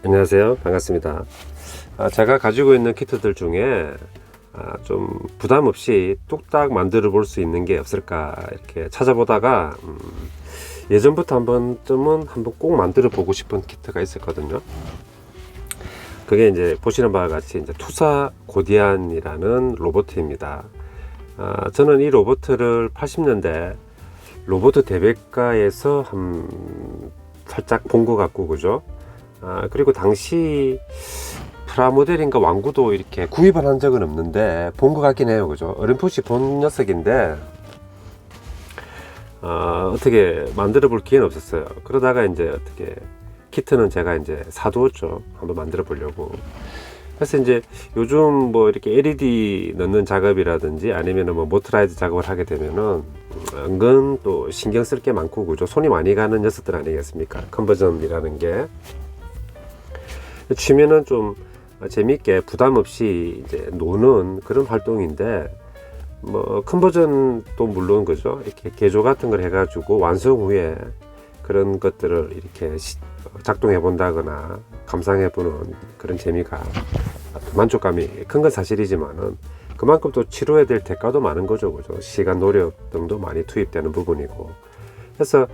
안녕하세요. 반갑습니다. 제가 가지고 있는 키트들 중에 좀 부담 없이 뚝딱 만들어 볼 수 있는 게 없을까 이렇게 찾아보다가 예전부터 한번 꼭 만들어 보고 싶은 키트가 있었거든요. 그게 이제 보시는 바와 같이 이제 투사 고디안이라는 로봇입니다. 저는 이 로봇을 80년대 로봇 대백과에서 살짝 본 것 같고, 그죠? 그리고 당시 프라모델인가 왕구도 이렇게 구입을 한 적은 없는데 본 것 같긴 해요, 그죠? 어렴풋이 본 녀석인데 어떻게 만들어 볼 기회는 없었어요. 그러다가 이제 어떻게 키트는 제가 이제 사두었죠. 한번 만들어 보려고. 그래서 이제 요즘 뭐 이렇게 LED 넣는 작업이라든지 아니면 뭐 모터라이드 작업을 하게 되면은 은근 또 신경 쓸 게 많고, 그죠? 손이 많이 가는 녀석들 아니겠습니까? 컨버전이라는 게. 취미는 좀 재밌게 부담 없이 이제 노는 그런 활동인데, 뭐 컨버전도 물론, 그죠? 이렇게 개조 같은 걸 해가지고 완성 후에 그런 것들을 이렇게 작동해 본다거나 감상해 보는 그런 재미가, 만족감이 큰 건 사실이지만은 그만큼 또 치러야 될 대가도 많은 거죠, 그죠? 시간, 노력 등도 많이 투입되는 부분이고. 그래서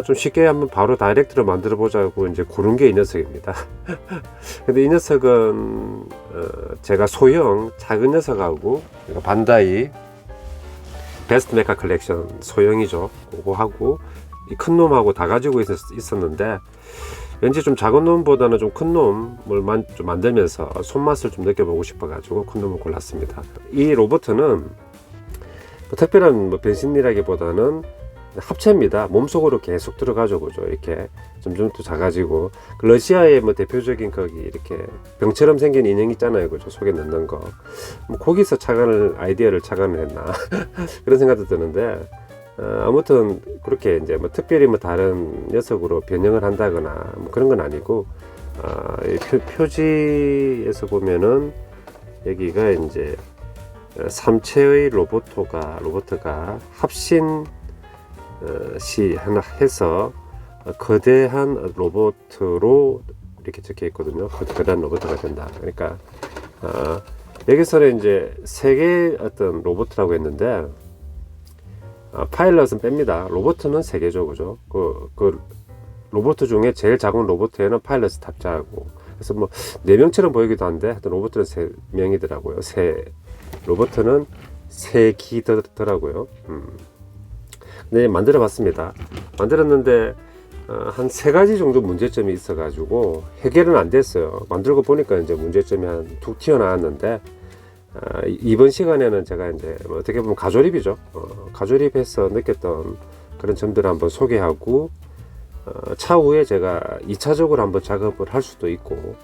좀 쉽게 한번 바로 다이렉트로 만들어 보자고 이제 고른 게 이 녀석입니다. 근데 이 녀석은 제가 소형 작은 녀석하고 반다이 베스트 메카 컬렉션 소형이죠. 그거하고 이 큰 놈하고 다 가지고 있었는데 왠지 좀 작은 놈보다는 좀 큰 놈을 좀 만들면서 손맛을 좀 느껴보고 싶어가지고 큰 놈을 골랐습니다. 이 로봇은 뭐 특별한 뭐 변신이라기보다는 합체입니다. 몸속으로 계속 들어가죠, 그죠? 이렇게 점점 또 작아지고, 그 러시아의 뭐 대표적인 거기 이렇게 병처럼 생긴 인형 있잖아요, 그죠? 속에 넣는 거. 뭐 거기서 아이디어를 착안을 했나 그런 생각도 드는데, 아무튼 그렇게 이제 뭐 특별히 뭐 다른 녀석으로 변형을 한다거나 뭐 그런 건 아니고, 이 표지에서 보면은 여기가 이제 3체의 로봇가 합신 하나 해서 거대한 로봇으로 이렇게 적혀 있거든요. 거대한 로봇가 된다. 그러니까 여기서는 이제 세 개의 어떤 로봇이라고 했는데, 파일럿은 뺍니다. 로봇은 세 개죠, 그죠? 그 로봇 중에 제일 작은 로봇에는 파일럿이 탑재하고, 그래서 뭐 4명처럼 보이기도 한데 하여튼 로봇은 3명이더라고요. 로봇은 3기더라고요. 네, 만들어 봤습니다. 만들었는데 한 3가지 정도 문제점이 있어 가지고 해결은 안 됐어요. 만들고 보니까 이제 문제점이 한 툭 튀어나왔는데, 이번 시간에는 제가 이제 뭐 어떻게 보면 가조립이죠. 가조립해서 느꼈던 그런 점들을 한번 소개하고, 차후에 제가 2차적으로 한번 작업을 할 수도 있고,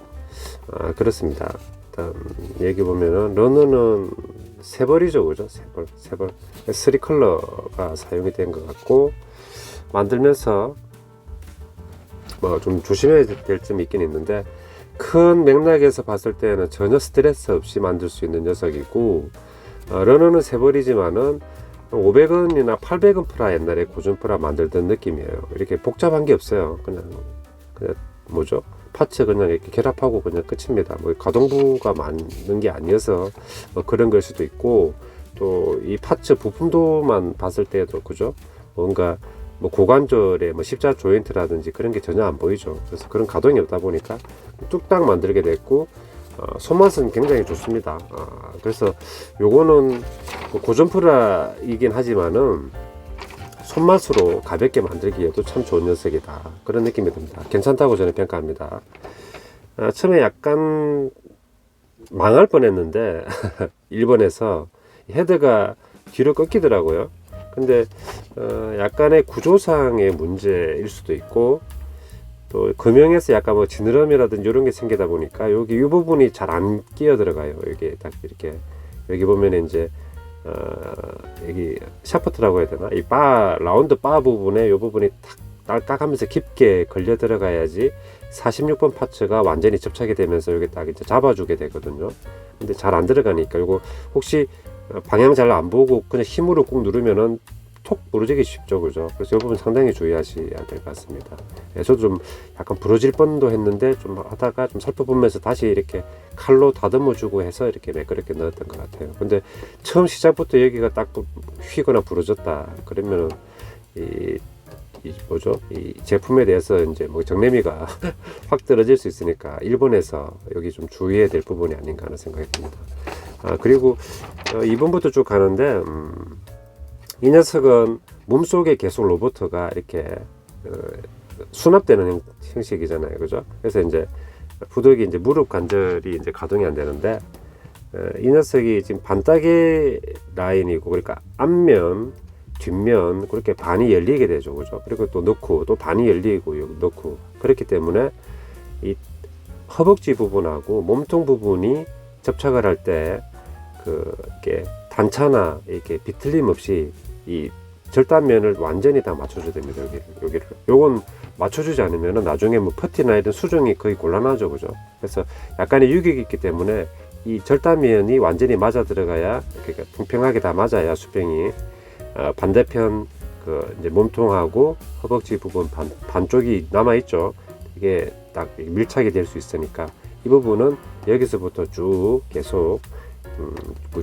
그렇습니다. 일단 여기 보면은 러너는 3벌이죠, 그죠? 3벌 3컬러가 사용이 된 것 같고, 만들면서 뭐 좀 조심해야 될 점이 있긴 있는데, 큰 맥락에서 봤을 때는 전혀 스트레스 없이 만들 수 있는 녀석이고, 러너는 3벌이지만은 500원이나 800원 프라, 옛날에 고전 프라 만들던 느낌이에요. 이렇게 복잡한 게 없어요. 그냥 뭐죠? 파츠 그냥 이렇게 결합하고 그냥 끝입니다. 뭐 가동부가 많은 게 아니어서 뭐 그런 걸 수도 있고, 또 이 파츠 부품도만 봤을 때도, 그죠? 뭔가 뭐 고관절에 뭐 십자 조인트라든지 그런 게 전혀 안 보이죠. 그래서 그런 가동이 없다 보니까 뚝딱 만들게 됐고, 손맛은 굉장히 좋습니다. 그래서 요거는 뭐 고전 프라이긴 하지만은 손맛으로 가볍게 만들기에도 참 좋은 녀석이다, 그런 느낌이 듭니다. 괜찮다고 저는 평가합니다. 처음에 약간 망할 뻔했는데 일본에서 헤드가 뒤로 꺾이더라고요. 근데 약간의 구조상의 문제일 수도 있고, 또 금형에서 약간 뭐 지느러미라든지 이런 게 생기다 보니까 여기 이 부분이 잘 안 끼어 들어가요. 여기 딱 이렇게, 여기 보면 이제 여기 샤프트라고 해야 되나, 이 라운드 바 부분에 이 부분이 딸깍하면서 깊게 걸려 들어가야지 46번 파츠가 완전히 접착이 되면서 여기 딱 이제 잡아주게 되거든요. 근데 잘 안 들어가니까, 이거 혹시 방향 잘 안 보고 그냥 힘으로 꾹 누르면은 톡 부러지기 쉽죠, 그죠? 그래서 이 부분 상당히 주의하셔야 될 것 같습니다. 예, 저도 좀 약간 부러질 뻔도 했는데 좀 하다가 좀 살펴보면서 다시 이렇게 칼로 다듬어주고 해서 이렇게 매끄럽게 넣었던 것 같아요. 근데 처음 시작부터 여기가 딱 휘거나 부러졌다 그러면은 이 제품에 대해서 이제 뭐 정내미가 확 떨어질 수 있으니까 일본에서 여기 좀 주의해야 될 부분이 아닌가 하는 생각이 듭니다. 그리고 2번부터 쭉 가는데 이 녀석은 몸속에 계속 로봇가 이렇게 수납되는 형식이잖아요, 그죠? 그래서 이제 부득이 이제 무릎 관절이 이제 가동이 안 되는데 이 녀석이 지금 반따개 라인이고, 그러니까 앞면 뒷면 그렇게 반이 열리게 되죠, 그죠? 그리고 또 넣고 또 반이 열리고 넣고, 그렇기 때문에 이 허벅지 부분하고 몸통 부분이 접착을 할 때 이렇게 단차나 이렇게 비틀림 없이 이 절단면을 완전히 다 맞춰줘야 됩니다. 여기를 요건 맞춰주지 않으면 나중에 뭐 퍼티나 이런 수정이 거의 곤란하죠, 그죠? 그래서 약간의 유격이 있기 때문에 이 절단면이 완전히 맞아 들어가야, 그러니까 평평하게 다 맞아야 수평이 반대편 이제 몸통하고 허벅지 부분 반쪽이 남아 있죠. 이게 딱 밀착이 될 수 있으니까 이 부분은 여기서부터 쭉 계속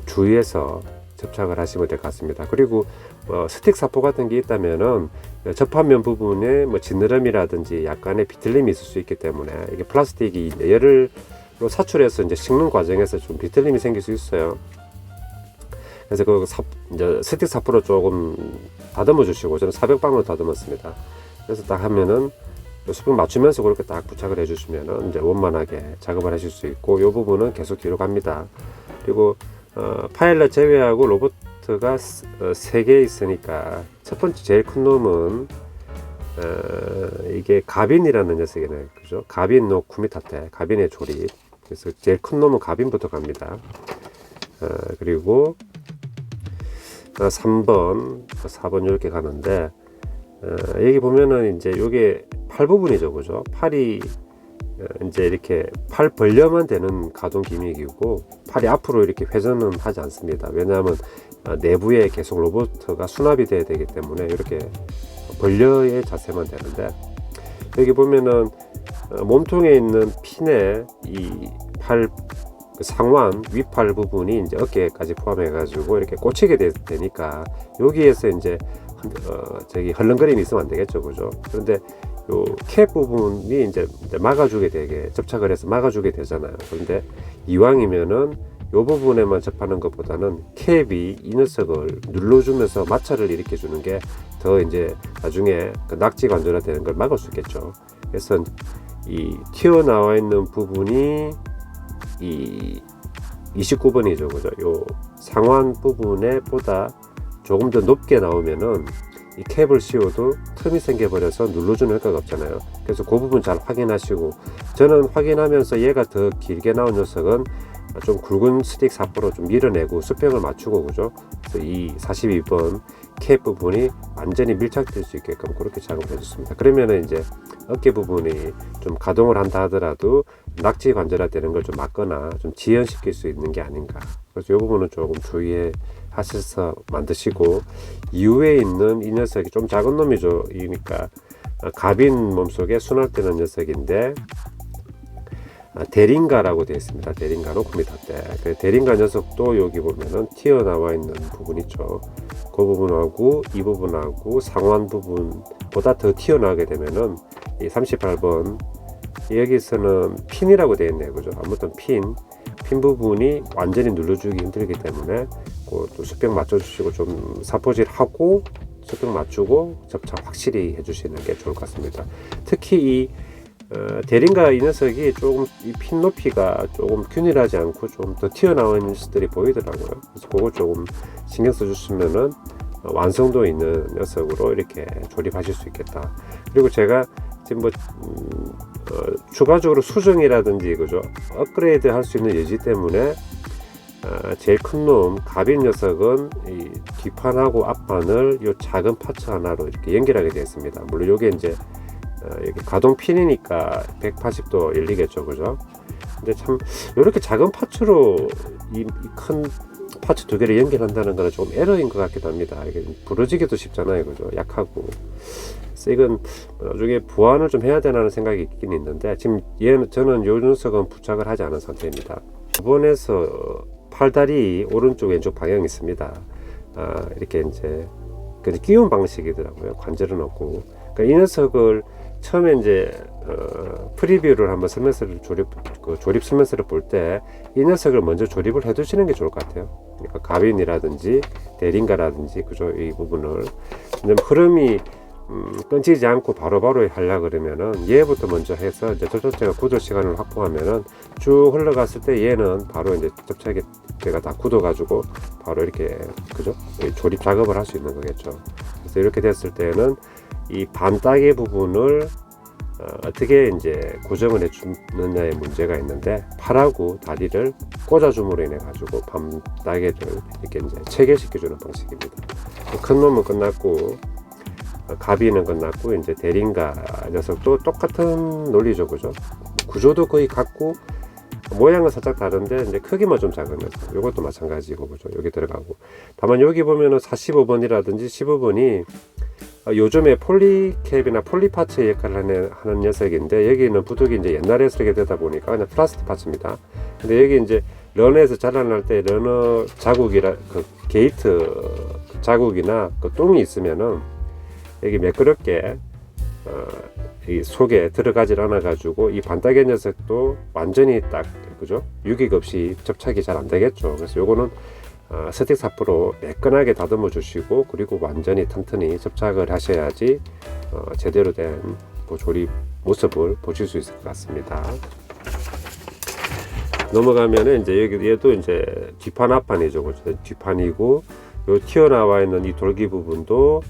주의해서 접착을 하시면 될 것 같습니다. 그리고 스틱 사포 같은 게 있다면은 접합면 부분에 뭐 지느러미라든지 약간의 비틀림이 있을 수 있기 때문에, 이게 플라스틱이 열을 사출해서 이제 식는 과정에서 좀 비틀림이 생길 수 있어요. 그래서 이제 스틱 사포로 조금 다듬어 주시고, 저는 400방울 다듬었습니다. 그래서 딱 하면은 수평 맞추면서 그렇게 딱 부착을 해주시면은 이제 원만하게 작업을 하실 수 있고, 이 부분은 계속 뒤로 갑니다. 그리고 파일럿 제외하고 로봇가 3개 있으니까, 첫 번째 제일 큰 놈은 이게 가빈이라는 녀석이네요, 그죠? 가빈 노 쿠미타테, 가빈의 조립. 그래서 제일 큰 놈은 가빈부터 갑니다. 그리고 3번, 4번 이렇게 가는데, 여기 보면은 이제 요게 팔 부분이죠, 그죠? 팔이 이제 이렇게 팔 벌려만 되는 가동 기믹이고, 팔이 앞으로 이렇게 회전은 하지 않습니다. 왜냐하면 내부에 계속 로봇가 수납이 돼야 되기 때문에 이렇게 벌려의 자세만 되는데, 여기 보면은 몸통에 있는 핀에 이 팔 상완 위팔 부분이 이제 어깨까지 포함해 가지고 이렇게 꽂히게 되니까 여기에서 이제 저기 헐렁거림이 있으면 안 되겠죠, 그죠? 그런데 요 캡 부분이 이제 막아주게 되게 접착을 해서 막아주게 되잖아요. 그런데 이왕이면은 요 부분에만 접하는 것보다는 캡이 이 녀석을 눌러주면서 마찰을 일으켜 주는 게 더 이제 나중에 낙지 관절화 되는 걸 막을 수 있겠죠. 그래서 이 튀어나와 있는 부분이 이 29번이죠, 그죠? 요 상완 부분에 보다 조금 더 높게 나오면은 이 캡을 씌워도 틈이 생겨버려서 눌러주는 효과가 없잖아요. 그래서 그 부분 잘 확인하시고, 저는 확인하면서 얘가 더 길게 나온 녀석은 좀 굵은 스틱 사포로 좀 밀어내고 수평을 맞추고, 그죠? 그래서 이 42번 캡 부분이 완전히 밀착될 수 있게끔 그렇게 작업을 해줬습니다. 그러면은 이제 어깨 부분이 좀 가동을 한다 하더라도 낙지 관절화 되는 걸 좀 막거나 좀 지연시킬 수 있는 게 아닌가. 그래서 이 부분은 조금 주의해 하셔서 만드시고, 이후에 있는 이 녀석이 좀 작은 놈이죠. 그러니까 가빈 몸속에 수납되는 녀석인데, 대링가라고 되어 있습니다. 대링가로 구미타테. 대링가 녀석도 여기 보면은 튀어나와 있는 부분 있죠. 그 부분하고 이 부분하고 상완 부분보다 더 튀어나오게 되면은 이 38번 여기서는 핀이라고 되어 있네요, 그죠? 아무튼 핀 부분이 완전히 눌러주기 힘들기 때문에 또 수평 맞춰주시고 좀 사포질하고 수평 맞추고 접착 확실히 해주시는 게 좋을 것 같습니다. 특히 이 대링가 이 녀석이 조금 이 핀 높이가 조금 균일하지 않고 좀 더 튀어나오는 녀석들이 보이더라고요. 그래서 그거 조금 신경 써주시면은 완성도 있는 녀석으로 이렇게 조립하실 수 있겠다. 그리고 제가 지금 뭐 추가적으로 수정이라든지, 그죠? 업그레이드 할 수 있는 여지 때문에 제일 큰 놈 가빈 녀석은 이 뒷판하고 앞판을 이 작은 파츠 하나로 이렇게 연결하게 되어 있습니다. 물론 이게 이제 여기 가동 핀이니까 180도 열리겠죠, 그죠? 근데 참 이렇게 작은 파츠로 이 큰 파츠 두 개를 연결한다는 거는 좀 에러인 것 같기도 합니다. 이게 부러지기도 쉽잖아요, 그죠? 약하고. 그래서 이건 나중에 보완을 좀 해야 되나는 생각이 있긴 있는데, 지금 저는 요 녀석은 부착을 하지 않은 상태입니다. 이번에서 팔다리 오른쪽 왼쪽 방향이 있습니다. 이렇게 이제 끼운 방식이더라고요. 관절은 없고. 그러니까 이 녀석을 처음에 이제 프리뷰를 한번 조립 설명서를 볼 때 이 녀석을 먼저 조립을 해 두시는 게 좋을 것 같아요. 그러니까 가빈이라든지 대링가라든지 그죠, 이 부분을 흐름이 끊지지 않고 바로바로 하려 그러면은 얘부터 먼저 해서 이제 접착제가 굳을 시간을 확보하면은 쭉 흘러갔을 때 얘는 바로 이제 접착제가 다 굳어 가지고 바로 이렇게 그죠, 조립 작업을 할 수 있는 거겠죠. 그래서 이렇게 됐을 때는 이 반따개 부분을 어떻게 이제 고정을 해주느냐의 문제가 있는데, 팔하고 다리를 꽂아줌으로 인해 가지고 반따개를 이렇게 이제 체결시켜주는 방식입니다. 큰 놈은 끝났고, 가비는 끝났고, 이제 대링가 녀석도 똑같은 논리죠, 그죠? 구조도 거의 같고, 모양은 살짝 다른데 이제 크기만 좀 작은 녀석. 이것도 마찬가지고, 그죠? 여기 들어가고. 다만 여기 보면은 45번이라든지 15번이 요즘에 폴리캡이나 폴리파츠 역할을 하는 녀석인데, 여기는 부득이 이제 옛날에 쓰게 되다 보니까 그냥 플라스틱 파츠입니다. 근데 여기 이제 러너에서 자라날 때 러너 자국이라 그 게이트 자국이나 그 똥이 있으면은 여기 매끄럽게 이 속에 들어가질 않아 가지고 이 반따개 녀석도 완전히 딱 그죠, 유격 없이 접착이 잘 안 되겠죠. 그래서 요거는 스틱 사포로 매끈하게 다듬어 주시고, 그리고 완전히 튼튼히 접착을 하셔야지 제대로 된 조립 모습을 보실 수 있을 것 같습니다. 넘어가면은 이제 여기 얘도 이제 뒷판 앞판이죠. 그렇죠? 뒷판이고, 요 튀어나와 있는 이 돌기 부분도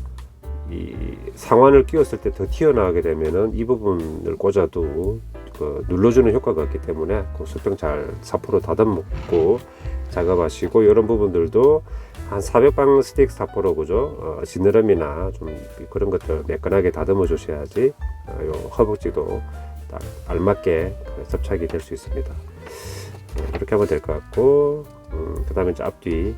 이 상완을 끼웠을 때 더 튀어나오게 되면은 이 부분을 꽂아도 눌러주는 효과가 있기 때문에 그 수평 잘 사포로 다듬고 작업하시고, 이런 부분들도 한 400방 스틱 사포로 그죠, 지느러미나 좀 그런 것들 매끈하게 다듬어 주셔야지 요 허벅지도 딱 알맞게 접착이 될 수 있습니다. 이렇게 하면 될 것 같고, 그 다음에 이제 앞뒤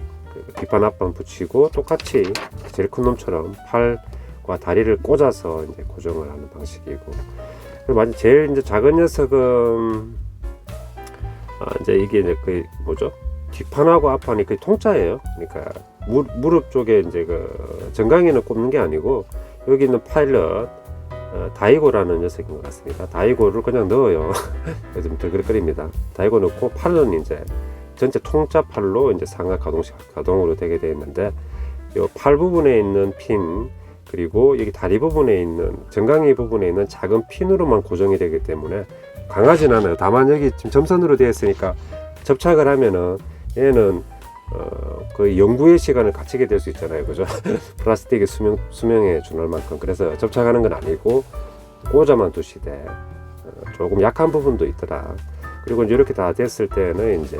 뒷판 앞판 붙이고, 똑같이 제일 큰 놈처럼 팔과 다리를 꽂아서 이제 고정을 하는 방식이고, 그리고 제일 이제 작은 녀석은 이제 이게 이제 그 뭐죠, 뒷판하고 앞판이 그 통짜예요. 그러니까 무릎 쪽에 이제 그 정강이는 꼽는 게 아니고, 여기 있는 파일럿 다이고라는 녀석인 것 같습니다. 다이고를 그냥 넣어요. 요즘 덜그럭거립니다. 다이고 넣고 팔은 이제 전체 통짜 팔로 이제 상하 가동으로 되게 되어 있는데, 이 팔 부분에 있는 핀, 그리고 여기 다리 부분에 있는 정강이 부분에 있는 작은 핀으로만 고정이 되기 때문에 강하진 않아요. 다만 여기 지금 점선으로 되어 있으니까 접착을 하면은 얘는 거의 연구의 시간을 갖추게 될 수 있잖아요, 그죠? 플라스틱의 수명에 준할 만큼. 그래서 접착하는 건 아니고 꽂아만 두시되 조금 약한 부분도 있더라. 그리고 이제 이렇게 다 됐을 때는 이제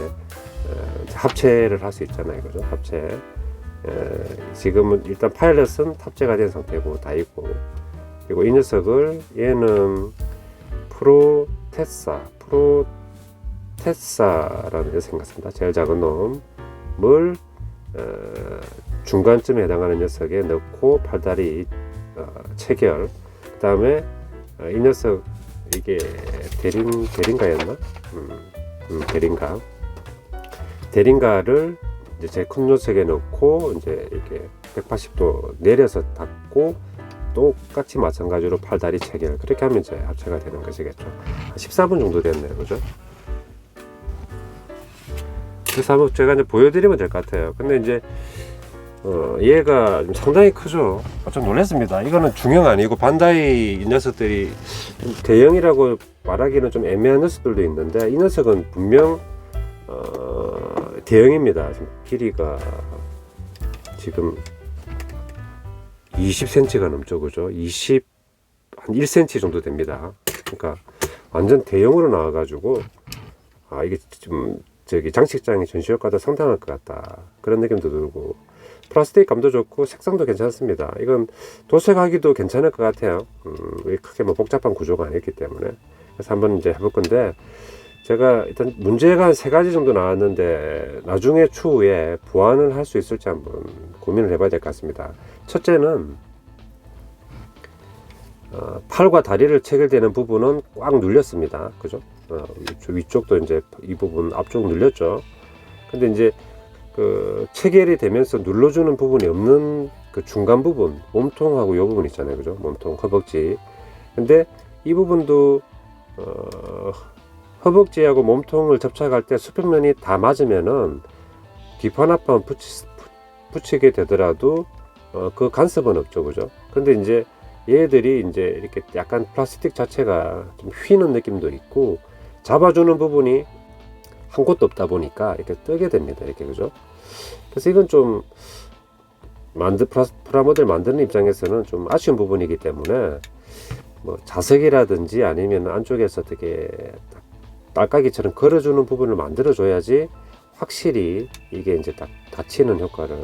합체를 할 수 있잖아요, 그죠? 합체. 지금은 일단 파일럿은 탑재가 된 상태고 다 있고, 그리고 이 녀석을 얘는 프로테사라는 녀석 같습니다. 제일 작은 놈을 중간쯤에 해당하는 녀석에 넣고 팔다리 체결. 그 다음에 이 녀석 이게 대링가였나? 대링가를 이제 제 큰 녀석에 넣고 이제 이렇게 180도 내려서 닫고, 똑같이 마찬가지로 팔다리 체결. 그렇게 하면 이제 합체가 되는 것이겠죠. 14분 정도 됐네요, 그죠? 그래서 한번 제가 이제 보여드리면 될 것 같아요. 근데 이제 얘가 상당히 크죠. 좀 놀랐습니다. 이거는 중형 아니고 반다이 이 녀석들이 대형이라고 말하기는 좀 애매한 녀석들도 있는데, 이 녀석은 분명 대형입니다. 지금 길이가 지금 20cm가 넘죠, 그죠? 한 1cm 정도 됩니다. 그러니까 완전 대형으로 나와가지고 이게 좀 장식장의 전시 효과도 상당할 것 같다, 그런 느낌도 들고, 플라스틱 감도 좋고 색상도 괜찮습니다. 이건 도색하기도 괜찮을 것 같아요. 크게 뭐 복잡한 구조가 아니기 때문에. 그래서 한번 이제 해볼 건데, 제가 일단 문제가 한 3가지 정도 나왔는데 나중에 추후에 보완을 할 수 있을지 한번 고민을 해봐야 될 것 같습니다. 첫째는 팔과 다리를 체결되는 부분은 꽉 눌렸습니다. 그죠? 위쪽도 이제 이 부분 앞쪽 눌렸죠. 근데 이제 그 체결이 되면서 눌러주는 부분이 없는 그 중간 부분, 몸통하고 이 부분 있잖아요. 그죠? 몸통, 허벅지. 근데 이 부분도 허벅지하고 몸통을 접착할 때 수평면이 다 맞으면은 뒷판 앞판 붙이게 되더라도 그 간섭은 없죠. 그죠? 근데 이제 얘들이 이제 이렇게 약간 플라스틱 자체가 좀 휘는 느낌도 있고 잡아주는 부분이 한 곳도 없다 보니까 이렇게 뜨게 됩니다. 이렇게. 그죠? 그래서 이건 좀 프라모델 만드는 입장에서는 좀 아쉬운 부분이기 때문에 뭐 자석이라든지 아니면 안쪽에서 되게 딸깍이처럼 걸어주는 부분을 만들어 줘야지 확실히 이게 이제 딱 닫히는 효과를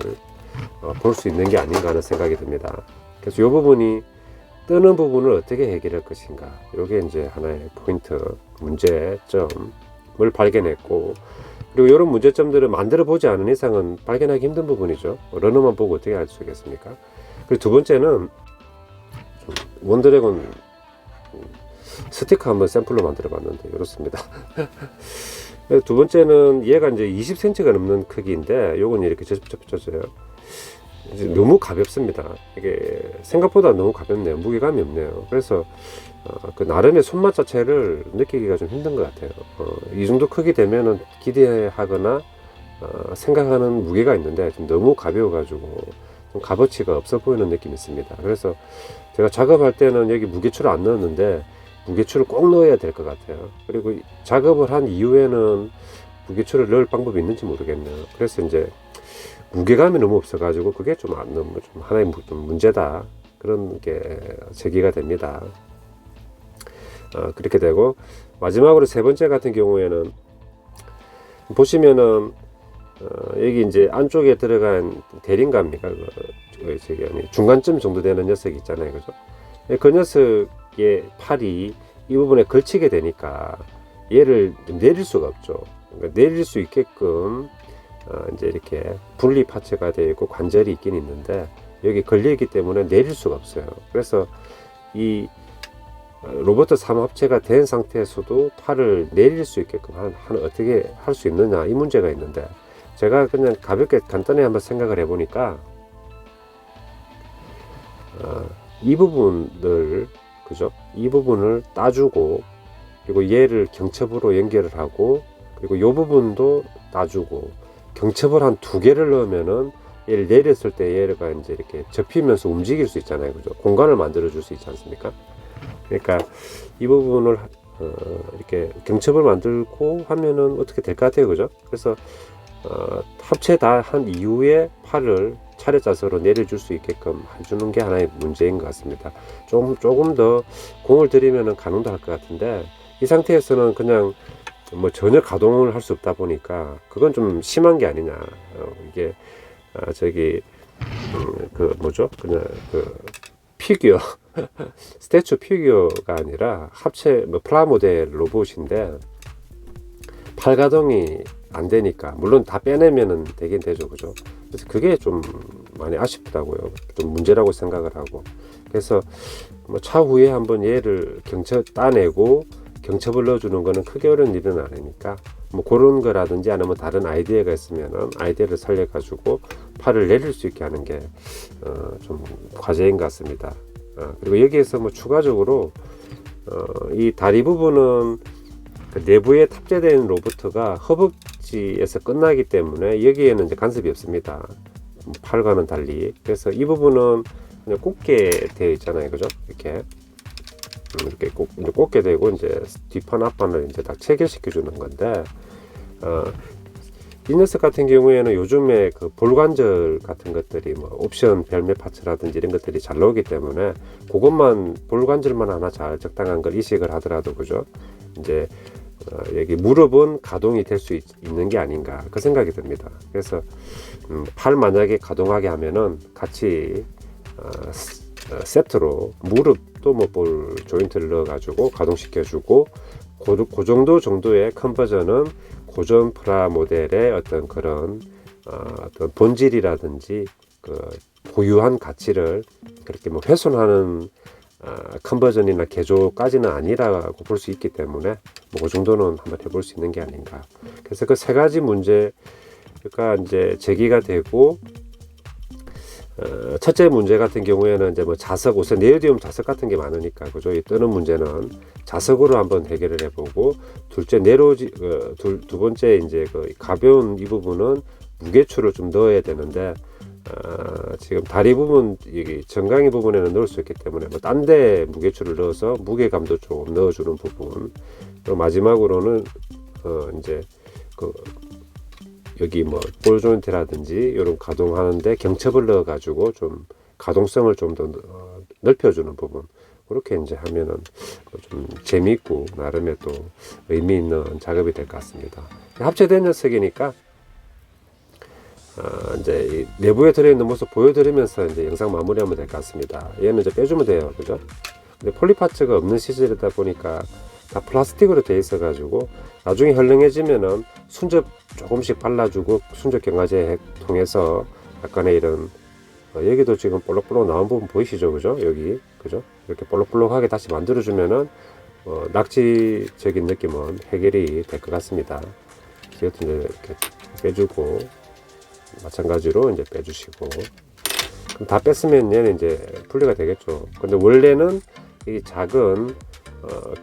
볼 수 있는 게 아닌가 하는 생각이 듭니다. 그래서 이 부분이 뜨는 부분을 어떻게 해결할 것인가, 이게 이제 하나의 포인트, 문제점을 발견했고, 그리고 이런 문제점들을 만들어 보지 않은 이상은 발견하기 힘든 부분이죠. 러너만 보고 어떻게 알 수 있겠습니까? 그리고 두 번째는 원드래곤 스티커 한번 샘플로 만들어 봤는데 이렇습니다. 두 번째는 얘가 이제 20cm가 넘는 크기인데 요건 이렇게 접혀져요. 이제 너무 가볍습니다. 이게 생각보다 너무 가볍네요. 무게감이 없네요. 그래서 그 나름의 손맛 자체를 느끼기가 좀 힘든 것 같아요. 이 정도 크기 되면은 기대하거나 생각하는 무게가 있는데 좀 너무 가벼워가지고 좀 값어치가 없어 보이는 느낌이 있습니다. 그래서 제가 작업할 때는 여기 무게추를 안 넣었는데 무게추를 꼭 넣어야 될 것 같아요. 그리고 작업을 한 이후에는 무게추를 넣을 방법이 있는지 모르겠네요. 그래서 이제 무게감이 너무 없어가지고 그게 좀 하나의 좀 문제다, 그런 게 제기가 됩니다. 그렇게 되고, 마지막으로 세 번째 같은 경우에는 보시면은 여기 이제 안쪽에 들어간 대링갑니까? 중간쯤 정도 되는 녀석이 있잖아요. 그죠? 그 녀석의 팔이 이 부분에 걸치게 되니까 얘를 내릴 수가 없죠. 그러니까 내릴 수 있게끔 이제 이렇게 분리 파츠가 되어 있고 관절이 있긴 있는데 여기 걸려 있기 때문에 내릴 수가 없어요. 그래서 이 로봇 3 합체가 된 상태에서도 팔을 내릴 수 있게끔 어떻게 할 수 있느냐, 이 문제가 있는데, 제가 그냥 가볍게 간단히 한번 생각을 해보니까 이 부분을, 그죠? 이 부분을 따주고, 그리고 얘를 경첩으로 연결을 하고, 그리고 이 부분도 따주고, 경첩을 한 2개를 넣으면은 얘를 내렸을 때 얘가 이제 이렇게 접히면서 움직일 수 있잖아요. 그죠? 공간을 만들어 줄 수 있지 않습니까? 그러니까 이 부분을 이렇게 경첩을 만들고 하면은 어떻게 될 것 같아요. 그죠? 그래서 합체 다 한 이후에 팔을 차례차례로 내려줄 수 있게끔 해주는 게 하나의 문제인 것 같습니다. 조금 더 공을 들이면은 가능도 할 것 같은데, 이 상태에서는 그냥 뭐 전혀 가동을 할 수 없다 보니까 그건 좀 심한 게 아니냐. 이게 그 뭐죠? 그냥 그 피규어 스태츄 피규어가 아니라 합체 프라모델 로봇인데 팔 가동이 안 되니까, 물론 다 빼내면은 되긴 되죠. 그죠? 그래서 그게 좀 많이 아쉽다고요. 좀 문제라고 생각을 하고, 그래서 뭐 차후에 한번 얘를 경첩 따내고 경첩을 넣어주는 거는 크게 어려운 일은 아니니까, 뭐 그런 거라든지 아니면 다른 아이디어가 있으면은 아이디어를 살려 가지고 팔을 내릴 수 있게 하는 게 좀 과제인 것 같습니다. 그리고 여기에서 뭐 추가적으로 이 다리 부분은 그 내부에 탑재된 로봇가 허벅지에서 끝나기 때문에 여기에는 이제 간섭이 없습니다. 팔과는 달리. 그래서 이 부분은 그냥 꽂게 되어 있잖아요. 그죠? 이렇게 꽂게 되고 이제 뒷판 앞판을 이제 딱 체결시켜 주는 건데, 이 녀석 같은 경우에는 요즘에 그 볼관절 같은 것들이 뭐 옵션 별매 파츠라든지 이런 것들이 잘 나오기 때문에 그것만 볼관절만 하나 잘 적당한 걸 이식을 하더라도, 그죠? 이제 여기 무릎은 가동이 될 수 있는 게 아닌가, 그 생각이 듭니다. 그래서 팔 만약에 가동하게 하면은 같이 세트로 무릎도 뭐 볼 조인트를 넣어 가지고 가동시켜 주고, 그 정도의 컨버전은 고전 프라 모델의 어떤 그런 어떤 본질이라든지 그 고유한 가치를 그렇게 뭐 훼손하는 컨버전이나 개조까지는 아니라고 볼 수 있기 때문에 뭐 그 정도는 한번 해볼 수 있는 게 아닌가. 그래서 그 세 가지 문제가 이제 제기가 되고, 첫째 문제 같은 경우에는 이제 뭐 자석, 우선 네오디움 자석 같은 게 많으니까 그죠. 이 뜨는 문제는 자석으로 한번 해결을 해보고, 둘째 두 번째 이제 그 가벼운 이 부분은 무게추를 좀 넣어야 되는데, 지금 다리 부분, 여기 정강이 부분에는 넣을 수 있기 때문에 뭐 딴 데 무게추를 넣어서 무게감도 좀 넣어주는 부분. 그리고 마지막으로는 이제 그 여기 뭐 볼 조인트라든지 이런 가동하는데 경첩을 넣어가지고 좀 가동성을 좀 더 넓혀주는 부분. 그렇게 이제 하면은 좀 재미있고 나름의 또 의미 있는 작업이 될 것 같습니다. 합체된 녀석이니까 이제 이 내부에 들어있는 모습 보여드리면서 이제 영상 마무리하면 될 것 같습니다. 얘는 이제 빼주면 돼요, 그죠? 근데 폴리파츠가 없는 시절이다 보니까 다 플라스틱으로 되어 있어가지고 나중에 헐렁해지면은 순접 조금씩 발라주고 순접 경화제 통해서 약간의 이런 여기도 지금 볼록볼록 나온 부분 보이시죠, 그죠? 여기 그죠? 이렇게 볼록볼록하게 다시 만들어주면은 낙지적인 느낌은 해결이 될 것 같습니다. 이것도 이제 이렇게 빼주고 마찬가지로 이제 빼주시고, 그럼 다 뺐으면 얘는 이제 분리가 되겠죠. 근데 원래는 이 작은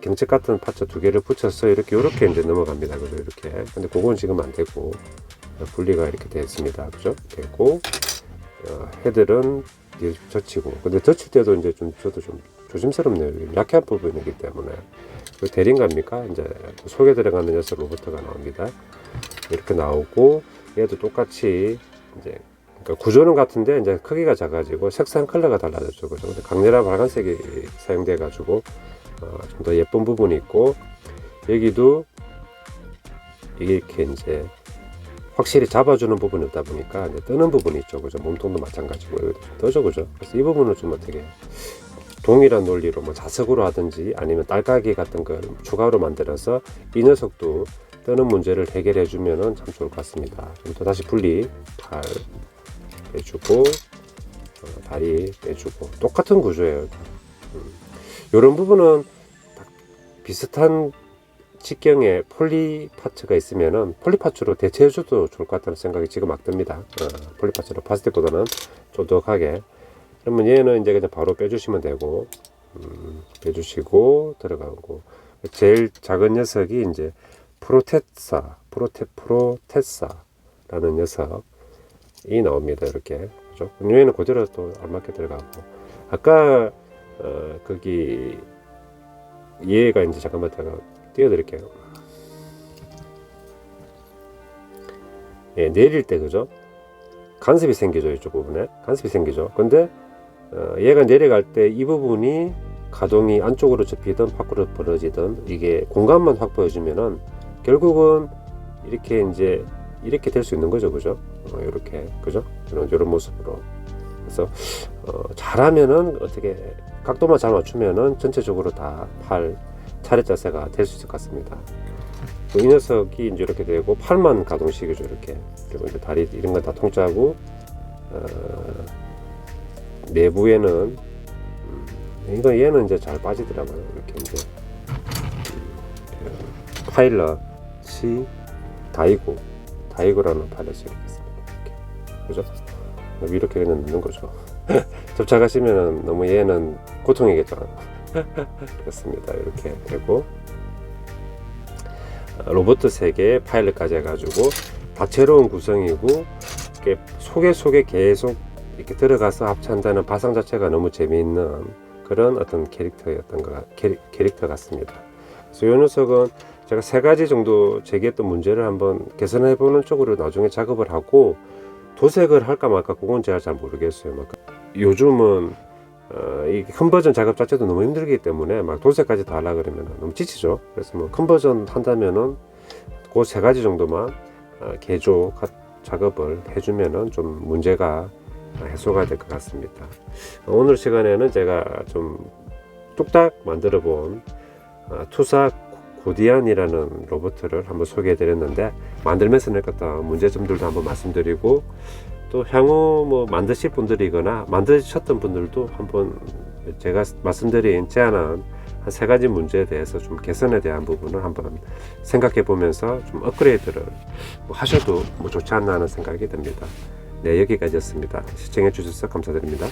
경첩 같은 파츠 두 개를 붙여서 이렇게 이제 넘어갑니다. 그죠? 이렇게. 근데 그건 지금 안 되고 분리가 이렇게 됐습니다. 그죠? 됐고 헤드는 뒤에 젖히고, 근데 젖힐 때도 이제 저도 좀 조심스럽네요. 약한 부분이기 때문에. 대리인갑니까? 이제 속에 들어가는 녀석 로버트가 나옵니다. 이렇게 나오고, 얘도 똑같이 이제 그러니까 구조는 같은데 이제 크기가 작아지고 색상 컬러가 달라졌죠. 그죠? 근데 강렬한 빨간색이 사용돼 가지고 좀 더 예쁜 부분이 있고, 여기도 이렇게 이제 확실히 잡아주는 부분이 없다 보니까 이제 뜨는 부분이 있죠. 그죠? 몸통도 마찬가지고 여기도 좀 떠죠. 그죠? 그래서 이 부분은 좀 어떻게 동일한 논리로 뭐 자석으로 하든지 아니면 딸깍이 같은 걸 추가로 만들어서 이 녀석도 뜨는 문제를 해결해 주면은 참 좋을 것 같습니다. 좀 더 다시 분리, 팔 빼주고 다리 빼주고 똑같은 구조예요. 이런 부분은 비슷한 직경에 폴리파츠가 있으면은 폴리파츠로 대체해줘도 좋을 것 같다는 생각이 지금 막 듭니다. 폴리파츠로 플라스틱보다는 쫀득하게. 그러면 얘는 이제 그냥 바로 빼주시면 되고, 빼주시고 들어가고, 제일 작은 녀석이 이제 프로테사라는 녀석이 나옵니다. 이렇게. 그죠? 얘는 그대로 또 알맞게 들어가고, 아까 거기 얘가 이제 잠깐만 제가 띄워드릴게요. 예, 내릴 때 그죠? 간섭이 생기죠. 이쪽 부분에 간섭이 생기죠. 근데 얘가 내려갈 때 이 부분이 가동이 안쪽으로 접히든 밖으로 벌어지든 이게 공간만 확보해주면은 결국은 이렇게 이제 이렇게 될 수 있는 거죠. 그죠? 이렇게 그죠? 이런 모습으로. 그래서 잘하면은 어떻게 각도만 잘 맞추면은 전체적으로 다 팔 차례 자세가 될 수 있을 것 같습니다. 이 녀석이 이제 이렇게 되고 팔만 가동시키죠. 이렇게. 그리고 이제 다리 이런 건 다 통짜고, 내부에는 얘는 이제 잘 빠지더라고요. 이렇게 이제 파일럿이 다이고라는 파일럿이 이렇게 있습니다. 이렇게. 그죠? 이렇게 그냥 넣는 거죠. 접착하시면 너무 얘는 고통이겠죠. 그렇습니다. 이렇게 되고, 로봇 3개 파일럿까지 해가지고 다채로운 구성이고, 이렇게 속에 계속 이렇게 들어가서 합체한다는 발상 자체가 너무 재미있는 그런 어떤 캐릭터 같습니다. 그래서 이 녀석은 제가 3가지 정도 제기했던 문제를 한번 개선해 보는 쪽으로 나중에 작업을 하고, 도색을 할까 말까 그건 제가 잘 모르겠어요. 요즘은 이 컨버전 작업 자체도 너무 힘들기 때문에 막 도색까지 다 하려 그러면 너무 지치죠. 그래서 뭐 컨버전 한다면은 그 3가지 정도만 개조 작업을 해주면은 좀 문제가 해소가 될 것 같습니다. 오늘 시간에는 제가 좀 뚝딱 만들어 본 투사 고디안이라는 로봇을 한번 소개해 드렸는데, 만들면서 느꼈던 문제점들도 한번 말씀드리고, 또 향후 뭐 만드실 분들이거나 만드셨던 분들도 한번 제가 말씀드린 제안한 한 3가지 문제에 대해서 좀 개선에 대한 부분을 한번 생각해 보면서 좀 업그레이드를 뭐 하셔도 뭐 좋지 않나 하는 생각이 듭니다. 네, 여기까지였습니다. 시청해 주셔서 감사드립니다.